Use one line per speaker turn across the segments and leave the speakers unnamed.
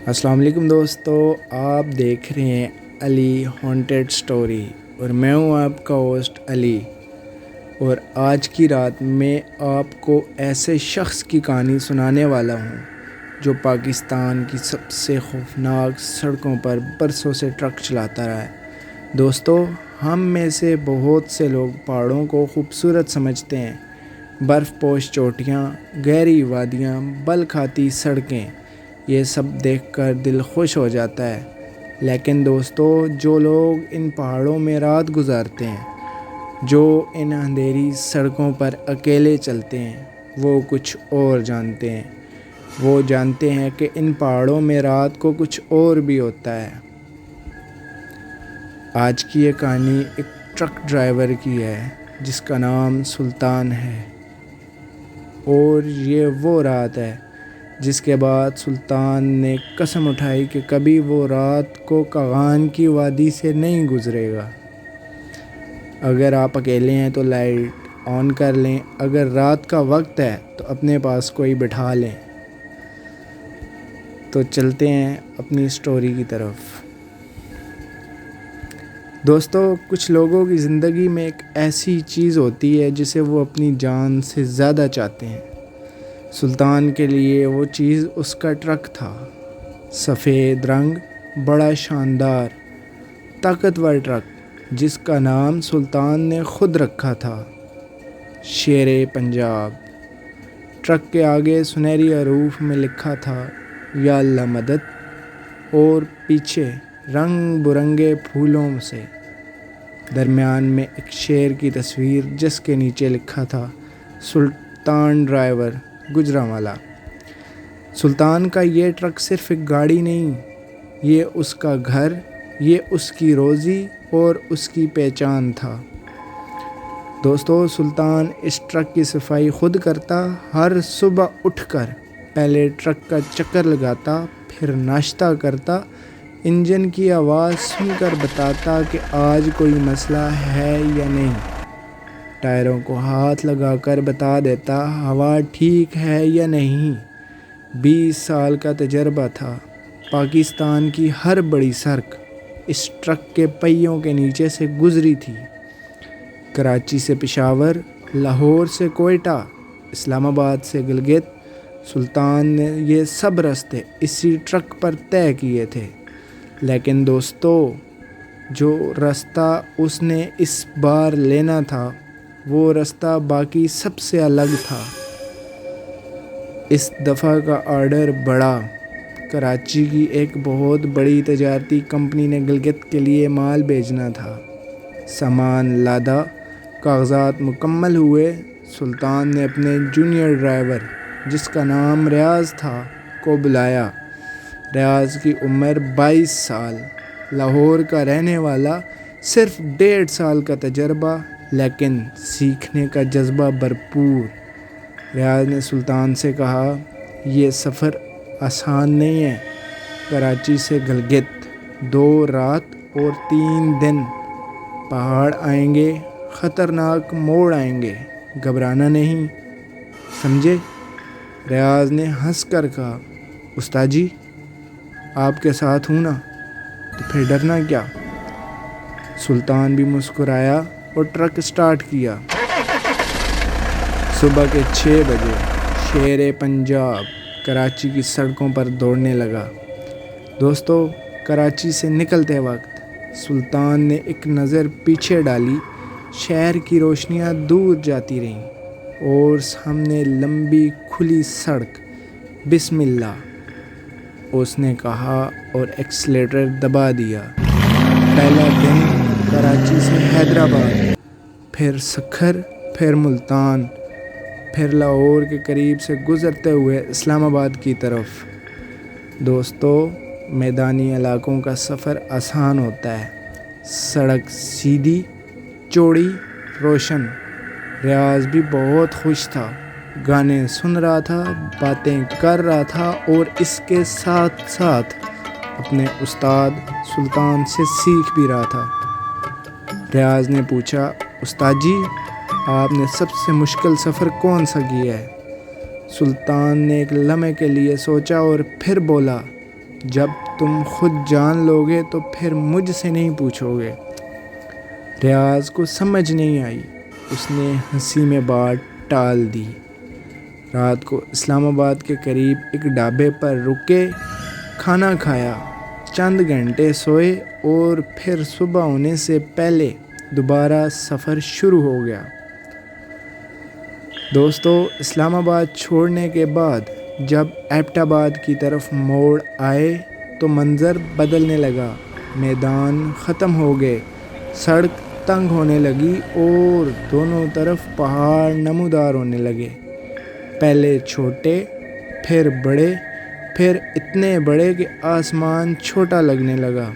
السلام علیکم دوستو، آپ دیکھ رہے ہیں علی ہانٹیڈ سٹوری اور میں ہوں آپ کا ہوسٹ علی۔ اور آج کی رات میں آپ کو ایسے شخص کی کہانی سنانے والا ہوں جو پاکستان کی سب سے خوفناک سڑکوں پر برسوں سے ٹرک چلاتا رہا ہے۔ دوستو، ہم میں سے بہت سے لوگ پہاڑوں کو خوبصورت سمجھتے ہیں، برف پوش چوٹیاں، گہری وادیاں، بل کھاتی سڑکیں، یہ سب دیکھ کر دل خوش ہو جاتا ہے۔ لیکن دوستو، جو لوگ ان پہاڑوں میں رات گزارتے ہیں، جو ان اندھیری سڑکوں پر اکیلے چلتے ہیں، وہ کچھ اور جانتے ہیں۔ وہ جانتے ہیں کہ ان پہاڑوں میں رات کو کچھ اور بھی ہوتا ہے۔ آج کی یہ کہانی ایک ٹرک ڈرائیور کی ہے جس کا نام سلطان ہے، اور یہ وہ رات ہے جس کے بعد سلطان نے قسم اٹھائی کہ کبھی وہ رات کو کاغان کی وادی سے نہیں گزرے گا۔ اگر آپ اکیلے ہیں تو لائٹ آن کر لیں، اگر رات کا وقت ہے تو اپنے پاس کوئی بٹھا لیں۔ تو چلتے ہیں اپنی سٹوری کی طرف۔ دوستو، کچھ لوگوں کی زندگی میں ایک ایسی چیز ہوتی ہے جسے وہ اپنی جان سے زیادہ چاہتے ہیں۔ سلطان کے لیے وہ چیز اس کا ٹرک تھا۔ سفید رنگ، بڑا شاندار، طاقتور ٹرک جس کا نام سلطان نے خود رکھا تھا، شیر پنجاب۔ ٹرک کے آگے سنہری حروف میں لکھا تھا، یا اللہ مدد، اور پیچھے رنگ برنگے پھولوں سے درمیان میں ایک شیر کی تصویر جس کے نیچے لکھا تھا، سلطان ڈرائیور، گوجرانوالہ۔ سلطان کا یہ ٹرک صرف ایک گاڑی نہیں، یہ اس کا گھر، یہ اس کی روزی اور اس کی پہچان تھا۔ دوستو، سلطان اس ٹرک کی صفائی خود کرتا، ہر صبح اٹھ کر پہلے ٹرک کا چکر لگاتا، پھر ناشتہ کرتا، انجن کی آواز سن کر بتاتا کہ آج کوئی مسئلہ ہے یا نہیں، ٹائروں کو ہاتھ لگا کر بتا دیتا ہوا ٹھیک ہے یا نہیں۔ 20 سال کا تجربہ تھا۔ پاکستان کی ہر بڑی سڑک اس ٹرک کے پہیوں کے نیچے سے گزری تھی۔ کراچی سے پشاور، لاہور سے کوئٹہ، اسلام آباد سے گلگت، سلطان نے یہ سب راستے اسی ٹرک پر طے کیے تھے۔ لیکن دوستو، جو راستہ اس نے اس بار لینا تھا، وہ راستہ باقی سب سے الگ تھا۔ اس دفعہ کا آرڈر بڑا۔ کراچی کی ایک بہت بڑی تجارتی کمپنی نے گلگت کے لیے مال بھیجنا تھا۔ سامان لادا، کاغذات مکمل ہوئے۔ سلطان نے اپنے جونیئر ڈرائیور جس کا نام ریاض تھا کو بلایا۔ ریاض کی عمر 22 سال، لاہور کا رہنے والا، صرف 1.5 سال کا تجربہ، لیکن سیکھنے کا جذبہ بھرپور۔ ریاض نے سلطان سے کہا، یہ سفر آسان نہیں ہے۔ کراچی سے گلگت 2 رات اور 3 دن، پہاڑ آئیں گے، خطرناک موڑ آئیں گے، گھبرانا نہیں، سمجھے؟ ریاض نے ہنس کر کہا، استاد جی، آپ کے ساتھ ہوں نا، تو پھر ڈرنا کیا؟ سلطان بھی مسکرایا اور ٹرک سٹارٹ کیا۔ صبح کے 6 بجے شیر پنجاب کراچی کی سڑکوں پر دوڑنے لگا۔ دوستو، کراچی سے نکلتے وقت سلطان نے ایک نظر پیچھے ڈالی۔ شہر کی روشنیاں دور جاتی رہیں اور سامنے لمبی کھلی سڑک۔ بسم اللہ، اس نے کہا اور ایکسیلیٹر دبا دیا۔ پہلا دن کراچی سے حیدرآباد، پھر سکھر، پھر ملتان، پھر لاہور کے قریب سے گزرتے ہوئے اسلام آباد کی طرف۔ دوستو، میدانی علاقوں کا سفر آسان ہوتا ہے، سڑک سیدھی، چوڑی، روشن۔ ریاض بھی بہت خوش تھا، گانے سن رہا تھا، باتیں کر رہا تھا اور اس کے ساتھ ساتھ اپنے استاد سلطان سے سیکھ بھی رہا تھا۔ ریاض نے پوچھا، استاد جی، آپ نے سب سے مشکل سفر کون سا کیا ہے؟ سلطان نے ایک لمحے کے لیے سوچا اور پھر بولا، جب تم خود جان لو گے تو پھر مجھ سے نہیں پوچھو گے۔ ریاض کو سمجھ نہیں آئی، اس نے ہنسی میں بات ٹال دی۔ رات کو اسلام آباد کے قریب ایک ڈھابے پر رکے، کھانا کھایا، چند گھنٹے سوئے اور پھر صبح ہونے سے پہلے دوبارہ سفر شروع ہو گیا۔ دوستو، اسلام آباد چھوڑنے کے بعد جب ایبٹ آباد کی طرف موڑ آئے تو منظر بدلنے لگا۔ میدان ختم ہو گئے، سڑک تنگ ہونے لگی اور دونوں طرف پہاڑ نمودار ہونے لگے، پہلے چھوٹے، پھر بڑے، پھر اتنے بڑے کہ آسمان چھوٹا لگنے لگا۔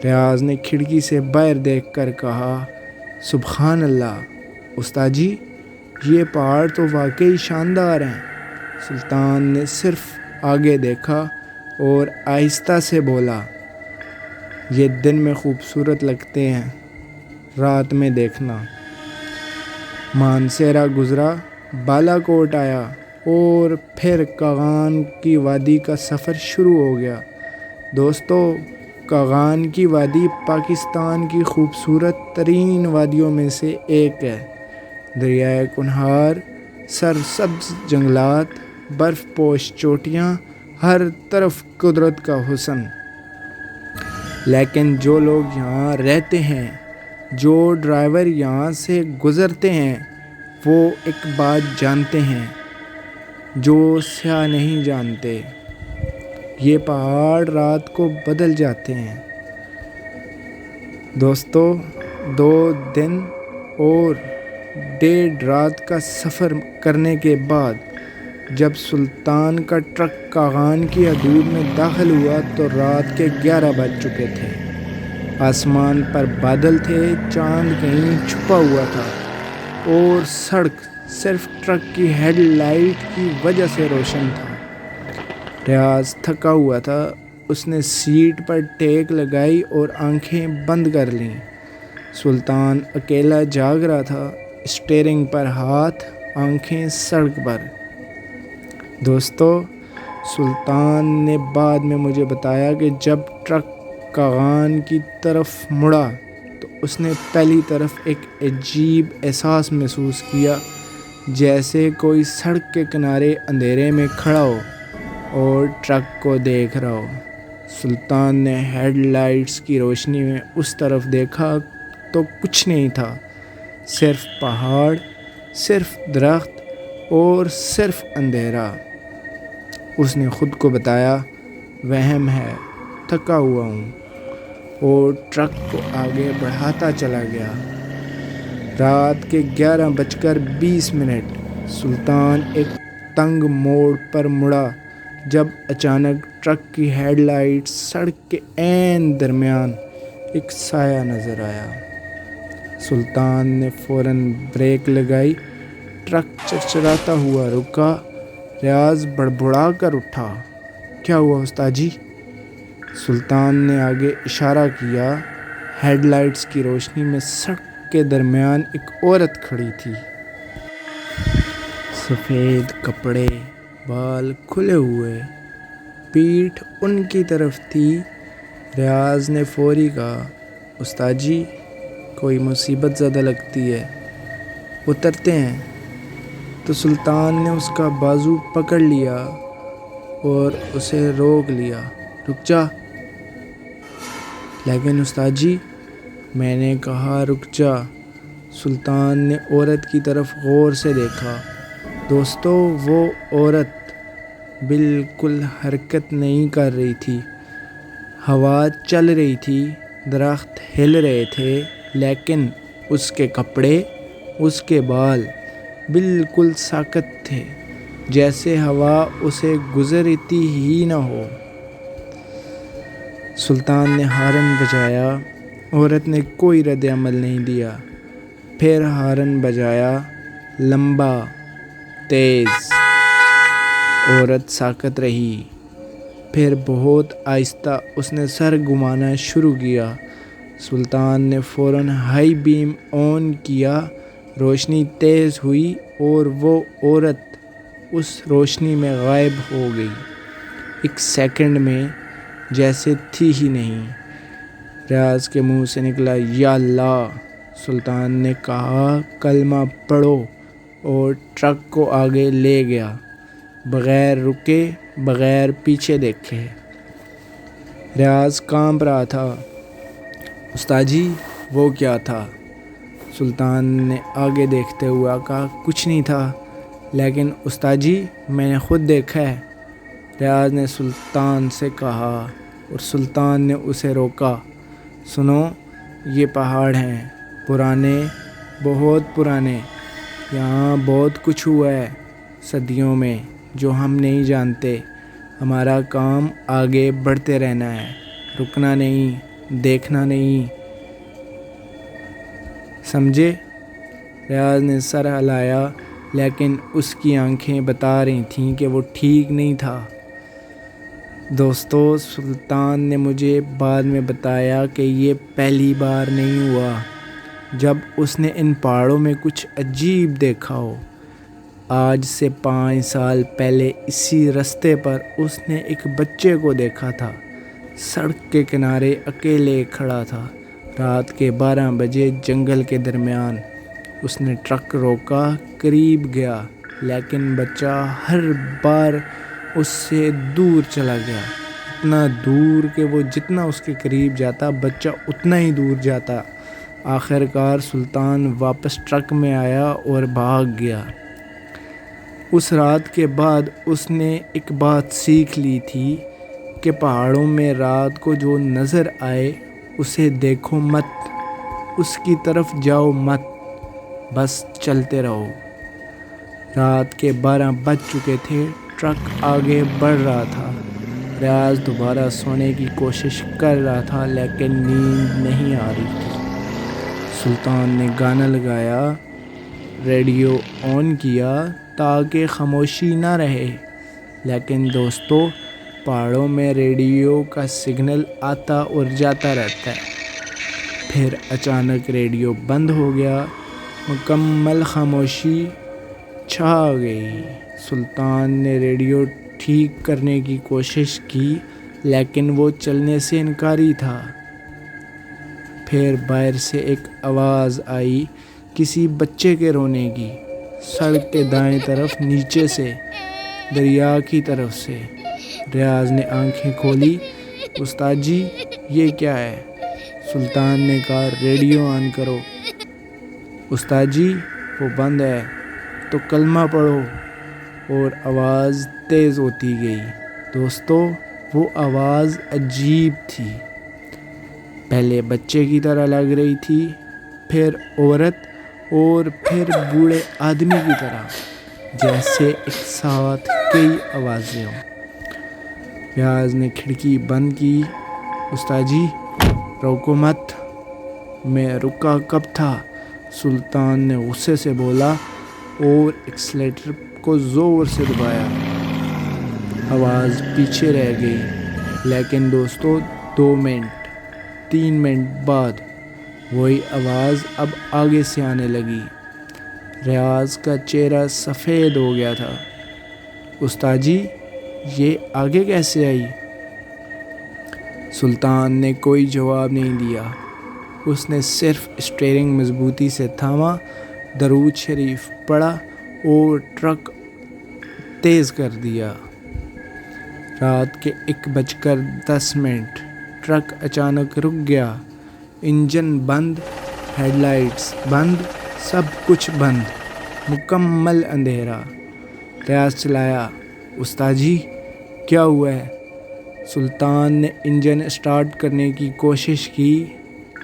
ریاض نے کھڑکی سے باہر دیکھ کر کہا، سبحان اللہ استاد جی، یہ پہاڑ تو واقعی شاندار ہیں۔ سلطان نے صرف آگے دیکھا اور آہستہ سے بولا، یہ دن میں خوبصورت لگتے ہیں، رات میں دیکھنا۔ مانسیرا گزرا، بالا کوٹ آیا اور پھر کاغان کی وادی کا سفر شروع ہو گیا۔ دوستو، کاغان کی وادی پاکستان کی خوبصورت ترین وادیوں میں سے ایک ہے۔ دریائے کنہار، سرسبز جنگلات، برف پوش چوٹیاں، ہر طرف قدرت کا حسن۔ لیکن جو لوگ یہاں رہتے ہیں، جو ڈرائیور یہاں سے گزرتے ہیں، وہ ایک بات جانتے ہیں جو سیاح نہیں جانتے، یہ پہاڑ رات کو بدل جاتے ہیں۔ دوستو، 2 دن اور 1.5 رات کا سفر کرنے کے بعد جب سلطان کا ٹرک کاغان کی حدود میں داخل ہوا تو رات کے 11 بج چکے تھے۔ آسمان پر بادل تھے، چاند کہیں چھپا ہوا تھا اور سڑک صرف ٹرک کی ہیڈ لائٹ کی وجہ سے روشن تھا۔ ریاض تھکا ہوا تھا، اس نے سیٹ پر ٹیک لگائی اور آنکھیں بند کر لیں۔ سلطان اکیلا جاگ رہا تھا، اسٹیئرنگ پر ہاتھ، آنکھیں سڑک پر۔ دوستو، سلطان نے بعد میں مجھے بتایا کہ جب ٹرک کاغان کی طرف مڑا تو اس نے پہلی طرف ایک عجیب احساس محسوس کیا، جیسے کوئی سڑک کے کنارے اندھیرے میں کھڑا ہو اور ٹرک کو دیکھ رہا ہو۔ سلطان نے ہیڈ لائٹس کی روشنی میں اس طرف دیکھا تو کچھ نہیں تھا، صرف پہاڑ، صرف درخت اور صرف اندھیرا۔ اس نے خود کو بتایا، وہم ہے، تھکا ہوا ہوں، اور ٹرک کو آگے بڑھاتا چلا گیا۔ رات کے 11:20۔ سلطان ایک تنگ موڑ پر مڑا جب اچانک ٹرک کی ہیڈ لائٹ سڑک کے عین درمیان ایک سایہ نظر آیا۔ سلطان نے فوراً بریک لگائی، ٹرک چرچراتا ہوا رکا۔ ریاض بڑبڑا کر اٹھا، کیا ہوا استاد جی؟ سلطان نے آگے اشارہ کیا۔ ہیڈ لائٹس کی روشنی میں سڑک کے درمیان ایک عورت کھڑی تھی، سفید کپڑے، بال کھلے ہوئے، پیٹھ ان کی طرف تھی۔ ریاض نے فوری کہا، استاد جی، کوئی مصیبت زدہ لگتی ہے، اترتے ہیں۔ تو سلطان نے اس کا بازو پکڑ لیا اور اسے روک لیا، رک جا۔ لیکن استاد جی، میں نے کہا رک جا۔ سلطان نے عورت کی طرف غور سے دیکھا۔ دوستو، وہ عورت بالکل حرکت نہیں کر رہی تھی۔ ہوا چل رہی تھی، درخت ہل رہے تھے، لیکن اس کے کپڑے، اس کے بال بالکل ساکت تھے، جیسے ہوا اسے گزرتی ہی نہ ہو۔ سلطان نے ہارن بجایا، عورت نے کوئی رد عمل نہیں دیا۔ پھر ہارن بجایا، لمبا، تیز۔ عورت ساکت رہی۔ پھر بہت آہستہ اس نے سر گھمانا شروع کیا۔ سلطان نے فوراً ہائی بیم آن کیا، روشنی تیز ہوئی اور وہ عورت اس روشنی میں غائب ہو گئی۔ 1 سیکنڈ میں جیسے تھی ہی نہیں۔ ریاض کے منہ سے نکلا یا اللہ۔ سلطان نے کہا کلمہ پڑھو اور ٹرک کو آگے لے گیا، بغیر رکے، بغیر پیچھے دیکھے۔ ریاض کانپ رہا تھا۔ استاد جی وہ کیا تھا؟ سلطان نے آگے دیکھتے ہوئے کہا کچھ نہیں تھا، لیکن استاد جی میں نے خود دیکھا ہے۔ ریاض نے سلطان سے کہا اور سلطان نے اسے روکا۔ سنو، یہ پہاڑ ہیں، پرانے، بہت پرانے۔ یہاں بہت کچھ ہوا ہے صدیوں میں جو ہم نہیں جانتے۔ ہمارا کام آگے بڑھتے رہنا ہے، رکنا نہیں، دیکھنا نہیں، سمجھے؟ ریاض نے سر ہلایا، لیکن اس کی آنکھیں بتا رہی تھیں کہ وہ ٹھیک نہیں تھا۔ دوستو، سلطان نے مجھے بعد میں بتایا کہ یہ پہلی بار نہیں ہوا جب اس نے ان پہاڑوں میں کچھ عجیب دیکھا ہو۔ آج سے 5 سال پہلے اسی رستے پر اس نے ایک بچے کو دیکھا تھا، سڑک کے کنارے اکیلے کھڑا تھا۔ رات کے 12 بجے جنگل کے درمیان اس نے ٹرک روکا، قریب گیا، لیکن بچہ ہر بار اس سے دور چلا گیا، اتنا دور کہ وہ جتنا اس کے قریب جاتا بچہ اتنا ہی دور جاتا۔ آخر کار سلطان واپس ٹرک میں آیا اور بھاگ گیا۔ اس رات کے بعد اس نے ایک بات سیکھ لی تھی کہ پہاڑوں میں رات کو جو نظر آئے اسے دیکھو مت، اس کی طرف جاؤ مت، بس چلتے رہو۔ رات کے 12 بج چکے تھے، ٹرک آگے بڑھ رہا تھا۔ ریاض دوبارہ سونے کی کوشش کر رہا تھا، لیکن نیند نہیں آ رہی تھی۔ سلطان نے گانا لگایا، ریڈیو آن کیا تاکہ خاموشی نہ رہے، لیکن دوستو پہاڑوں میں ریڈیو کا سگنل آتا اور جاتا رہتا ہے۔ پھر اچانک ریڈیو بند ہو گیا، مکمل خاموشی چھا گئی۔ سلطان نے ریڈیو ٹھیک کرنے کی کوشش کی، لیکن وہ چلنے سے انکاری تھا۔ پھر باہر سے ایک آواز آئی، کسی بچے کے رونے کی، سڑک کے دائیں طرف نیچے سے، دریا کی طرف سے۔ ریاض نے آنکھیں کھولی۔ استاد جی یہ کیا ہے؟ سلطان نے کہا ریڈیو آن کرو۔ استاد جی وہ بند ہے، تو کلمہ پڑھو۔ اور آواز تیز ہوتی گئی۔ دوستو وہ آواز عجیب تھی، پہلے بچے کی طرح لگ رہی تھی، پھر عورت، اور پھر بوڑھے آدمی کی طرح، جیسے ایک ساتھ کئی آوازیں ہوں۔ ریاض نے کھڑکی بند کی۔ استاد جی روکو مت۔ میں رکا کب تھا؟ سلطان نے غصے سے بولا اور ایکسیلیٹر کو زور سے دبایا۔ آواز پیچھے رہ گئی، لیکن دوستو 2 منٹ، 3 منٹ بعد وہی آواز اب آگے سے آنے لگی۔ ریاض کا چہرہ سفید ہو گیا تھا۔ استاد جی یہ آگے کیسے آئی؟ سلطان نے کوئی جواب نہیں دیا۔ اس نے صرف اسٹیئرنگ مضبوطی سے تھاما، درود شریف پڑھا اور ٹرک تیز کر دیا۔ رات کے 1:10 ٹرک اچانک رک گیا، انجن بند، ہیڈ لائٹس بند، سب کچھ بند، مکمل اندھیرا۔ ریاض چلایا، استاد جی کیا ہوا ہے؟ سلطان نے انجن اسٹارٹ کرنے کی کوشش کی،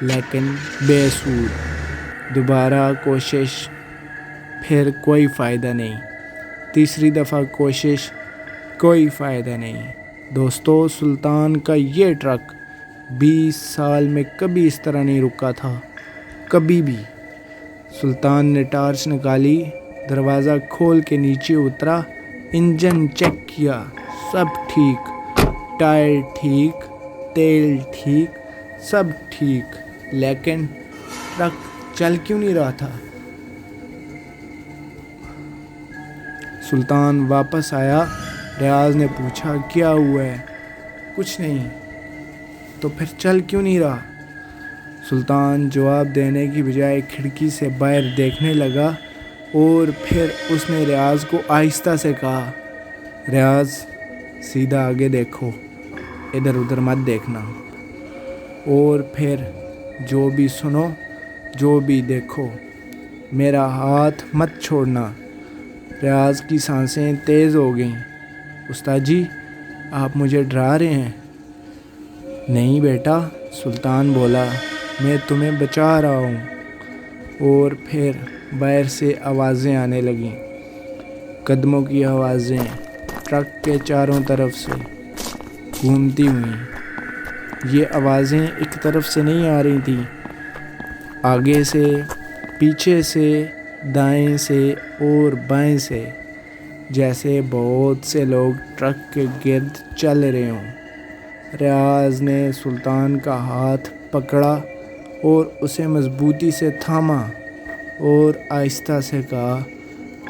لیکن بے سود۔ دوبارہ کوشش، پھر کوئی فائدہ نہیں۔ تیسری دفعہ کوشش، کوئی فائدہ نہیں۔ دوستو سلطان کا یہ ٹرک 20 سال میں کبھی اس طرح نہیں رکا تھا، کبھی بھی۔ سلطان نے ٹارچ نکالی، دروازہ کھول کے نیچے اترا، انجن چیک کیا، سب ٹھیک، ٹائر ٹھیک، تیل ٹھیک، سب ٹھیک، لیکن ٹرک چل کیوں نہیں رہا تھا؟ سلطان واپس آیا۔ ریاض نے پوچھا کیا ہوا ہے؟ کچھ نہیں، تو پھر چل کیوں نہیں رہا؟ سلطان جواب دینے کی بجائے کھڑکی سے باہر دیکھنے لگا اور پھر اس نے ریاض کو آہستہ سے کہا، ریاض سیدھا آگے دیکھو، ادھر ادھر مت دیکھنا، اور پھر جو بھی سنو، جو بھی دیکھو، میرا ہاتھ مت چھوڑنا۔ ریاض کی سانسیں تیز ہو گئیں۔ استاد جی، آپ مجھے ڈرا رہے ہیں؟ نہیں بیٹا، سلطان بولا، میں تمہیں بچا رہا ہوں۔ اور پھر باہر سے آوازیں آنے لگیں، قدموں کی آوازیں ٹرک کے چاروں طرف سے گھومتی ہوئیں۔ یہ آوازیں ایک طرف سے نہیں آ رہی تھیں، آگے سے، پیچھے سے، دائیں سے اور بائیں سے، جیسے بہت سے لوگ ٹرک کے گرد چل رہے ہوں۔ ریاض نے سلطان کا ہاتھ پکڑا اور اسے مضبوطی سے تھاما اور آہستہ سے کہا،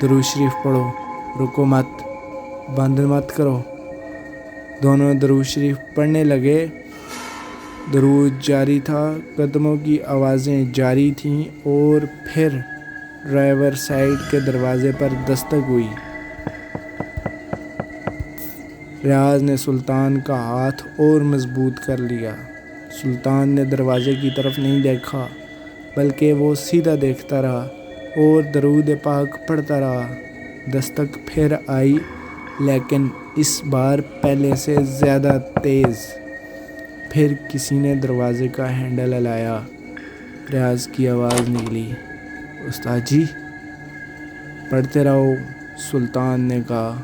درود شریف پڑھو، رکو مت، بند مت کرو۔ دونوں درود شریف پڑھنے لگے۔ درود جاری تھا، قدموں کی آوازیں جاری تھیں، اور پھر ڈرائیور سائیڈ کے دروازے پر دستک ہوئی۔ ریاض نے سلطان کا ہاتھ اور مضبوط کر لیا۔ سلطان نے دروازے کی طرف نہیں دیکھا، بلکہ وہ سیدھا دیکھتا رہا اور درود پاک پڑھتا رہا۔ دستک پھر آئی، لیکن اس بار پہلے سے زیادہ تیز۔ پھر کسی نے دروازے کا ہینڈل ہلایا۔ ریاض کی آواز نکلی، استاد جی؟ پڑھتے رہو، سلطان نے کہا،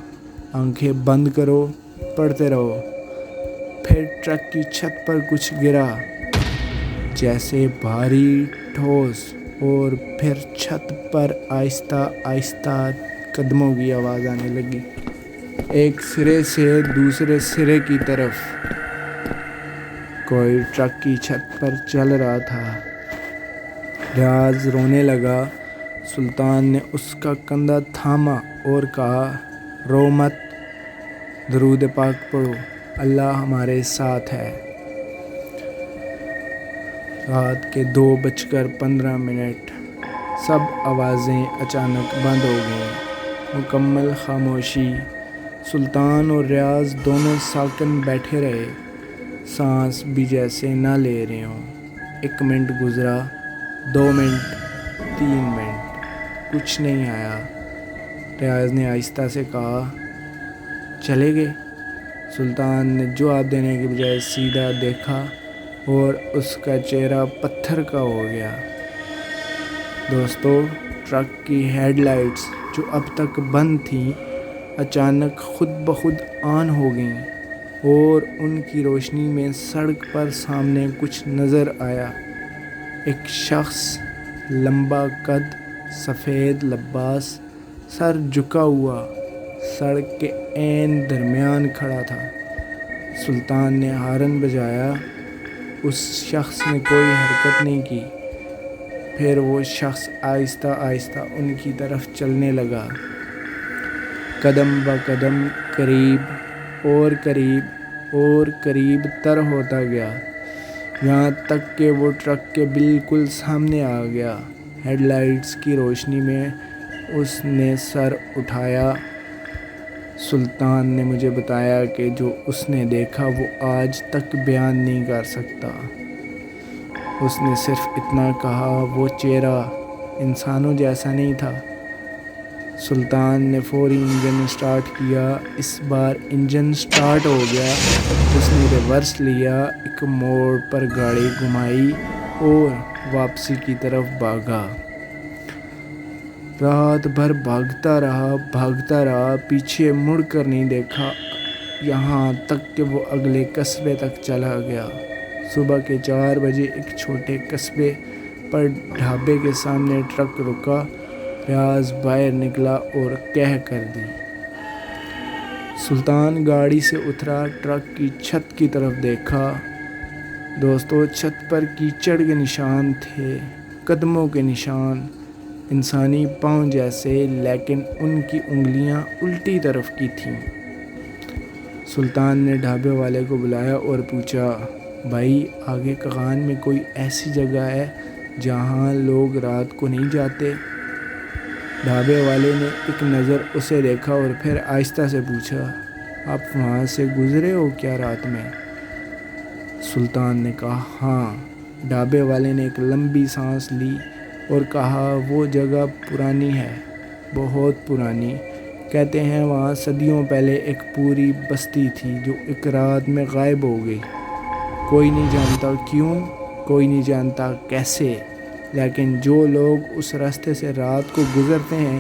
آنکھیں بند کرو، پڑھتے رہو۔ پھر ٹرک کی چھت پر کچھ گرا، جیسے بھاری ٹھوس، اور پھر چھت پر آہستہ آہستہ قدموں کی آواز آنے لگی، ایک سرے سے دوسرے سرے کی طرف۔ کوئی ٹرک کی چھت پر چل رہا تھا۔ ریاض رونے لگا۔ سلطان نے اس کا کندھا تھاما اور کہا، رو مت، درود پاک پڑھو، اللہ ہمارے ساتھ ہے۔ رات کے 2:15۔ سب آوازیں اچانک بند ہو گئیں، مکمل خاموشی۔ سلطان اور ریاض دونوں ساکن بیٹھے رہے، سانس بھی جیسے نہ لے رہے ہوں۔ 1 منٹ گزرا، 2 منٹ، 3 منٹ، کچھ نہیں آیا۔ ریاض نے آہستہ سے کہا، چلے گئے؟ سلطان نے جواب دینے کے بجائے سیدھا دیکھا اور اس کا چہرہ پتھر کا ہو گیا۔ دوستو، ٹرک کی ہیڈ لائٹس جو اب تک بند تھیں، اچانک خود بخود آن ہو گئیں، اور ان کی روشنی میں سڑک پر سامنے کچھ نظر آیا۔ ایک شخص، لمبا قد، سفید لباس، سر جھکا ہوا، سڑک کے عین درمیان کھڑا تھا۔ سلطان نے ہارن بجایا۔ اس شخص نے کوئی حرکت نہیں کی۔ پھر وہ شخص آہستہ آہستہ ان کی طرف چلنے لگا، قدم بہ قدم قریب اور قریب اور قریب تر ہوتا گیا، یہاں تک کہ وہ ٹرک کے بالکل سامنے آ گیا۔ ہیڈ لائٹس کی روشنی میں اس نے سر اٹھایا۔ سلطان نے مجھے بتایا کہ جو اس نے دیکھا وہ آج تک بیان نہیں کر سکتا۔ اس نے صرف اتنا کہا، وہ چہرہ انسانوں جیسا نہیں تھا۔ سلطان نے فوری انجن سٹارٹ کیا۔ اس بار انجن سٹارٹ ہو گیا۔ اس نے ریورس لیا، ایک موڑ پر گاڑی گھمائی اور واپسی کی طرف بھاگا۔ رات بھر بھاگتا رہا، پیچھے مڑ کر نہیں دیکھا، یہاں تک کہ وہ اگلے قصبے تک چلا گیا۔ صبح کے 4 بجے ایک چھوٹے قصبے پر ڈھابے کے سامنے ٹرک رکا۔ ریاض باہر نکلا اور کہہ کر دی۔ سلطان گاڑی سے اترا، ٹرک کی چھت کی طرف دیکھا۔ دوستو، چھت پر کیچڑ کے نشان تھے، قدموں کے نشان، انسانی پاؤں جیسے، لیکن ان کی انگلیاں الٹی طرف کی تھیں۔ سلطان نے ڈھابے والے کو بلایا اور پوچھا، بھائی آگے کغان میں کوئی ایسی جگہ ہے جہاں لوگ رات کو نہیں جاتے؟ ڈھابے والے نے ایک نظر اسے دیکھا اور پھر آہستہ سے پوچھا، آپ وہاں سے گزرے ہو کیا رات میں؟ سلطان نے کہا، ہاں۔ ڈھابے والے نے ایک لمبی سانس لی اور کہا، وہ جگہ پرانی ہے، بہت پرانی۔ کہتے ہیں وہاں صدیوں پہلے ایک پوری بستی تھی جو ایک رات میں غائب ہو گئی۔ کوئی نہیں جانتا کیوں، کوئی نہیں جانتا کیسے، لیکن جو لوگ اس راستے سے رات کو گزرتے ہیں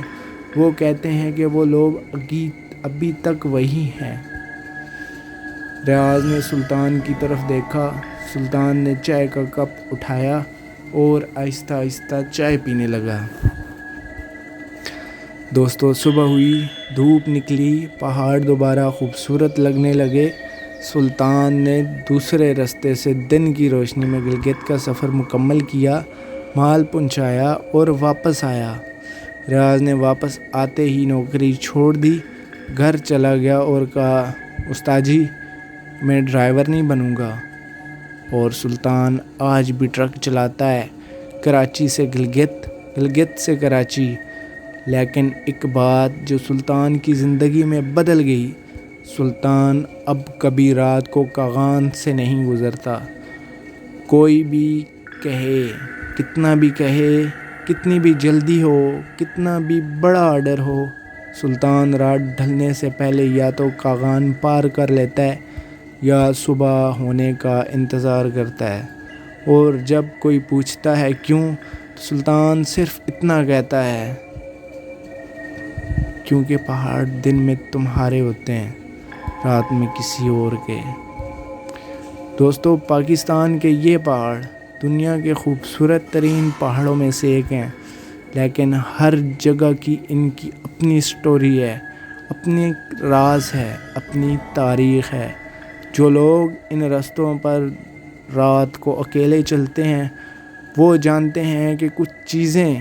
وہ کہتے ہیں کہ وہ لوگ ابھی تک وہی ہیں۔ ریاض نے سلطان کی طرف دیکھا۔ سلطان نے چائے کا کپ اٹھایا اور آہستہ آہستہ چائے پینے لگا۔ دوستو صبح ہوئی، دھوپ نکلی، پہاڑ دوبارہ خوبصورت لگنے لگے۔ سلطان نے دوسرے راستے سے دن کی روشنی میں گلگت کا سفر مکمل کیا، مال پہنچایا اور واپس آیا۔ ریاض نے واپس آتے ہی نوکری چھوڑ دی، گھر چلا گیا اور کہا، استاد جی میں ڈرائیور نہیں بنوں گا۔ اور سلطان آج بھی ٹرک چلاتا ہے، کراچی سے گلگت، گلگت سے کراچی۔ لیکن ایک بات جو سلطان کی زندگی میں بدل گئی، سلطان اب کبھی رات کو کاغان سے نہیں گزرتا۔ کوئی بھی کہے، کتنا بھی کہے، کتنی بھی جلدی ہو، کتنا بھی بڑا آرڈر ہو، سلطان رات ڈھلنے سے پہلے یا تو کاغان پار کر لیتا ہے یا صبح ہونے کا انتظار کرتا ہے۔ اور جب کوئی پوچھتا ہے کیوں، تو سلطان صرف اتنا کہتا ہے، کیونکہ پہاڑ دن میں تمہارے ہوتے ہیں، رات میں کسی اور کے۔ دوستو پاکستان کے یہ پہاڑ دنیا کے خوبصورت ترین پہاڑوں میں سے ایک ہیں، لیکن ہر جگہ کی ان کی اپنی سٹوری ہے، اپنی راز ہے، اپنی تاریخ ہے۔ جو لوگ ان راستوں پر رات کو اکیلے چلتے ہیں وہ جانتے ہیں کہ کچھ چیزیں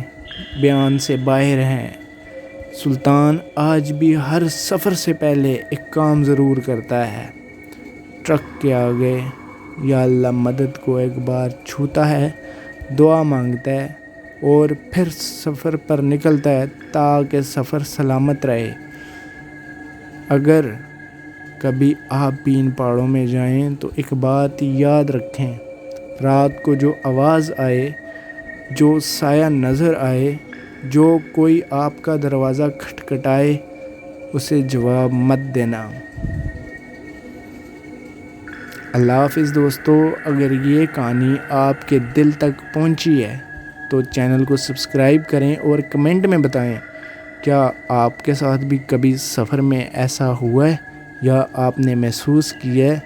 بیان سے باہر ہیں۔ سلطان آج بھی ہر سفر سے پہلے ایک کام ضرور کرتا ہے، ٹرک کے آگے یا اللہ مدد کو ایک بار چھوتا ہے، دعا مانگتا ہے اور پھر سفر پر نکلتا ہے تاکہ سفر سلامت رہے۔ اگر کبھی آپ بھی ان پہاڑوں میں جائیں تو ایک بات یاد رکھیں، رات کو جو آواز آئے، جو سایہ نظر آئے، جو کوئی آپ کا دروازہ کھٹکھٹائے، اسے جواب مت دینا۔ اللہ حافظ دوستو۔ اگر یہ کہانی آپ کے دل تک پہنچی ہے تو چینل کو سبسکرائب کریں اور کمنٹ میں بتائیں، کیا آپ کے ساتھ بھی کبھی سفر میں ایسا ہوا ہے یا آپ نے محسوس کیا ہے